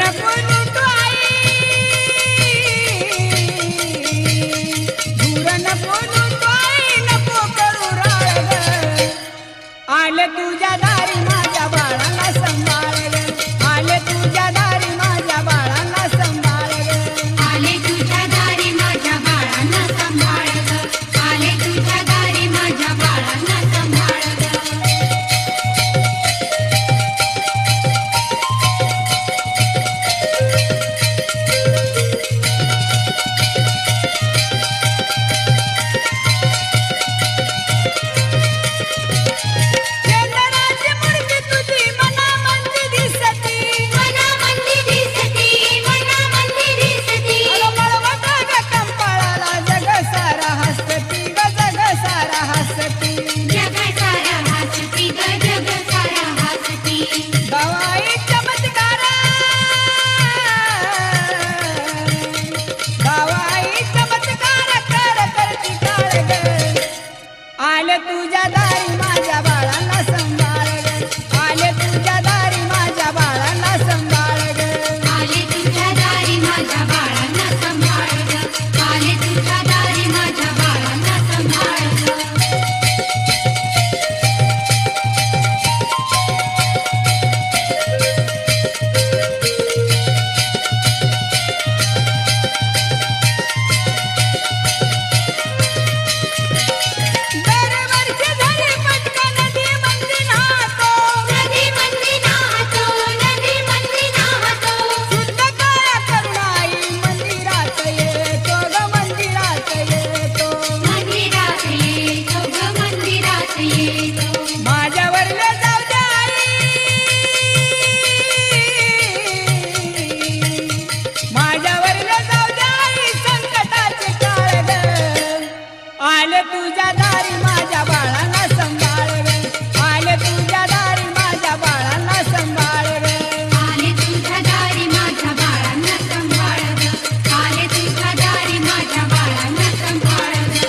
नको लुटू आई, दूर नको लुटू आई, नको करू राळ ग. आले तुझ्या दारी माझ्या बाळाला सांभाळ ग, आले तुझ्या दारी माझ्या बाळाला सांभाळ ग. आले तुझ्या दारी माझ्या बाळांना सांभाळ ग, आले तुझ्या दारी माझ्या बाळांना सांभाळ ग. शेजाराची मुलगी तुझी मनामंदी दिसती, मनामंदी दिसती, मनामंदी दिसती. मळवट ग कंपाळाला जग सारा हसती ग, जग सारा हसती. जग सारा हसती ग, जग सारा हसती. गवाई चमत्कार, गवाई चमत्कार कर करती काळ ग. आले तुझ्या दारी माझ्या बाळाला सांभाळ ग, आले तुझ्या दारी माझ्या बाळाला सांभाळ ग. आले तुझ्या दारी माझ्या बाळांना सांभाळ ग, आले तुझ्या दारी माझ्या बाळांना सांभाळ ग. दरवर्षी झाली पटकन नदी मंदी नाहतो, नदी मंदी नाहतो, नदी मंदी नाहतो. शुद्ध काया करून आई मंदिरात येतो ग, मंदिरात येतो. मंदिरात येतो ग, मंदिरात येतो. माझ्यावर न जाऊ दे आई, माझ्यावर न जाऊ दे आई, संकटाचे काळ ग. आले तुझ्या दारी माझ्या बाळाला सांभाळ ग, आले तुझ्या दारी माझ्या बाळाला सांभाळ ग. आले तुझ्या दारी माझ्या बाळांना सांभाळ ग, आले तुझ्या दारी माझ्या बाळांना सांभाळ ग.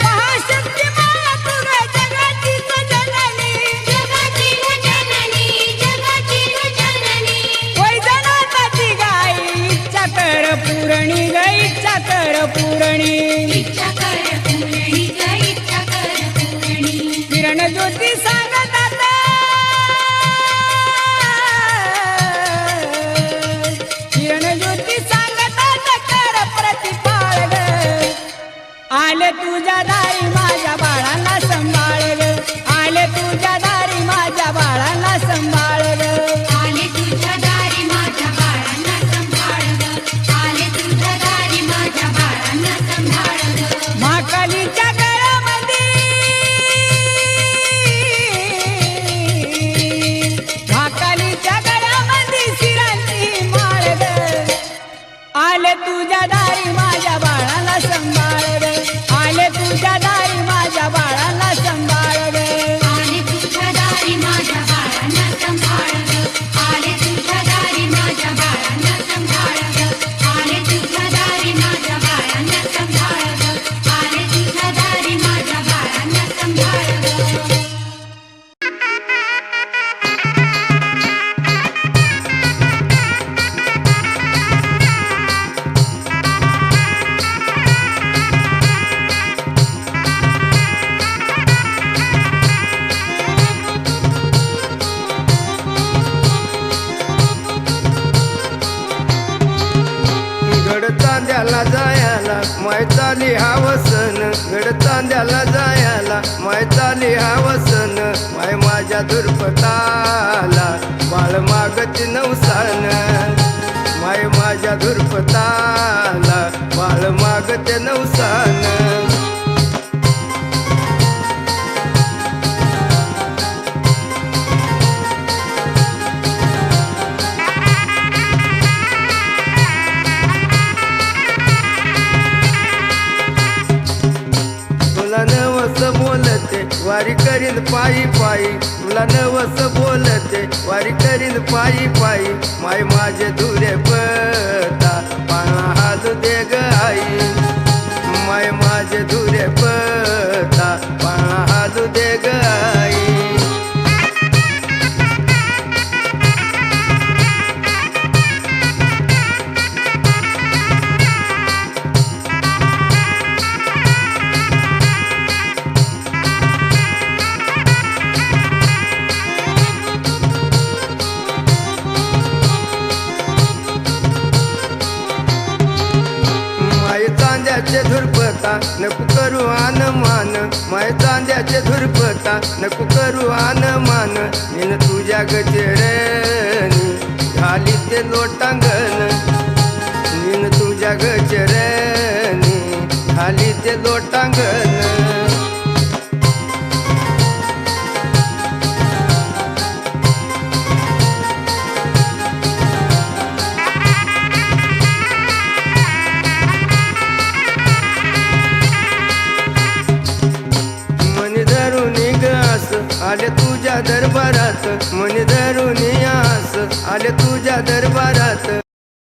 महाशक्ती माया तुला जगाची जननी, जगातील जननी, जगातील जननी. वैजनाथाची गाई इच्छा कर पूरणी ग, इच्छा कर पूरणी. इच्छा कर पूर्णी ग, इच्छा कर पूर्णी. किरण ज्योती सांगतात, किरण ज्योती सांगतात कर प्रतिपाळ ग. आले तुझ्या दारी माझ्या बाळाला सांभाळ ग, आले तुझ्या दारी माझ्या बाळाला सांभाळ ग. आले तुझ्या दारी माझ्या बाळांना सांभाळ ग, आले तुझ्या दारी माझ्या बाळांना सांभाळ ग. महाकालीच्या गळ्यामध्ये, महाकालीच्या गळ्यामध्ये शिरांची माळ ग. आले तुझ्या दारी माझ्या बाळाला सांभाळ ग, आले तुझ्या दारी माझ्या बाळाला सांभाळ ग. आले तुझ्या दारी माझ्या बाळांना सांभाळ ग, आले तुझ्या दारी माझ्या बाळांना सांभाळ ग, आले तुझ्या दारी माझ्या बाळांना सांभाळ ग, आले तुझ्या दारी माझ्या बाळांना सांभाळ ग. गड चांद्याला जायला माय चाली हावसन, गड चांद्याला जायला माय चाली हावसन. माय माझ्या दुर्पताला बाळ मागत नवसान, माय माझ्या दुर्पताला बाळ मागत नवसान. वारी करीन पायी पायी तुला नवस बोलते वारी करीन पायी पायी माय माझे धुरे पता पाळणा हालू दे ग आई माय माझे धुरे पता पाळणा हालू दे ग आई चांद्याचे धुरपता नको करू आन मान माय चांद्याचे धुरपता नको करू आन मान मीन तुझ्या गजरणी घाली ते लोटांगण मीन तुझ्या गजरणी घाली ते लोटांगण आले तुझ्या दरबारात मन धरून आस आले तुझ्या दरबारात